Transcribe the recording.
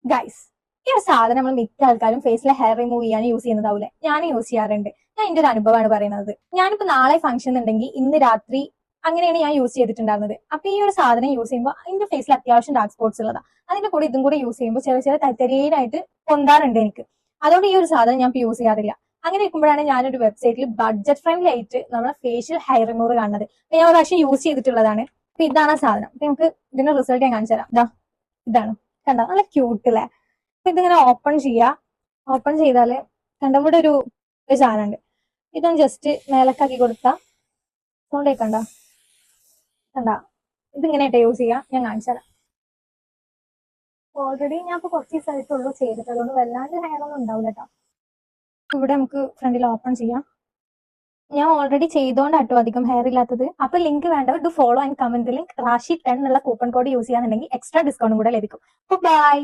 Guys, ഈ ഒരു സാധനം നമ്മൾ മിക്ക ആൾക്കാരും ഫേസിലെ ഹെയർ റിമൂവ് ചെയ്യാൻ യൂസ് ചെയ്യുന്നതാവൂലെ? ഞാൻ യൂസ് ചെയ്യാറുണ്ട്. ഞാൻ എന്റെ ഒരു അനുഭവമാണ് പറയുന്നത്. ഞാനിപ്പോ നാളെ ഫംഗ്ഷൻ ഉണ്ടെങ്കിൽ ഇന്ന് രാത്രി അങ്ങനെയാണ് ഞാൻ യൂസ് ചെയ്തിട്ടുണ്ടായിരുന്നത്. അപ്പൊ ഈ ഒരു സാധനം യൂസ് ചെയ്യുമ്പോൾ എന്റെ ഫേസിൽ അത്യാവശ്യം ഡാർക്ക് സ്പോട്ട്സ് ഉള്ളതാ. അതിന്റെ കൂടെ ഇതും കൂടെ യൂസ് ചെയ്യുമ്പോൾ ചെറിയ ചെറിയ തരിതരിയായിട്ട് പൊന്താറുണ്ട് എനിക്ക്. അതുകൊണ്ട് ഈ ഒരു സാധനം ഞാൻ യൂസ് ചെയ്യാറില്ല. അങ്ങനെ ഇരിക്കുമ്പോഴാണ് ഞാനൊരു വെബ്സൈറ്റിൽ ബഡ്ജറ്റ് ഫ്രണ്ട്ലി ആയിട്ട് നമ്മുടെ ഫേഷ്യൽ ഹെയർ റിമൂവർ കാണുന്നത്. ഞാൻ ഒരു പ്രാവശ്യം യൂസ് ചെയ്തിട്ടുള്ളതാണ്. അപ്പൊ ഇതാണ് ആ സാധനം. അപ്പൊ നമുക്ക് ഇതിന്റെ റിസൾട്ട് ഞാൻ കാണിച്ചു തരാം. ഇതാണ്, കണ്ടോ? നല്ല ക്യൂട്ട് അല്ലേ? അപ്പൊ ഇതിങ്ങനെ ഓപ്പൺ ചെയ്യാ. ഓപ്പൺ ചെയ്താല് കണ്ട ഇവിടെ ഒരു സാധനമുണ്ട്. ഇതൊന്ന് ജസ്റ്റ് മേലക്കാക്കി കൊടുത്താ സൗണ്ട് കേൾക്കണ്ട? കണ്ട? ഇതിങ്ങനെയായിട്ട് യൂസ് ചെയ്യാം. ഞാൻ കാണിച്ചു തരാം. ഓൾറെഡി ഞാൻ ഇപ്പൊ കുറച്ച് ദിവസമായിട്ടുള്ളൂ ചെയ്തിട്ട്, അതുകൊണ്ട് വല്ലാണ്ട് ഹെയർ ഒന്നും ഉണ്ടാവില്ല കേട്ടോ. ഇവിടെ നമുക്ക് ഫ്രണ്ടിൽ ഓപ്പൺ ചെയ്യാം. ഞാൻ ഓൾറെഡി ചെയ്തോണ്ടാട്ടോ അധികം ഹെയർ ഇല്ലാത്തത്. അപ്പൊ ലിങ്ക് വേണ്ടവർ do follow and comment link Rashi 10 എന്നുള്ള കൂപ്പൺ കോഡ് യൂസ് ചെയ്യാന്നുണ്ടെങ്കിൽ എക്സ്ട്രാ ഡിസ്കൗണ്ടും കൂടെ ലഭിക്കും. ബൈ.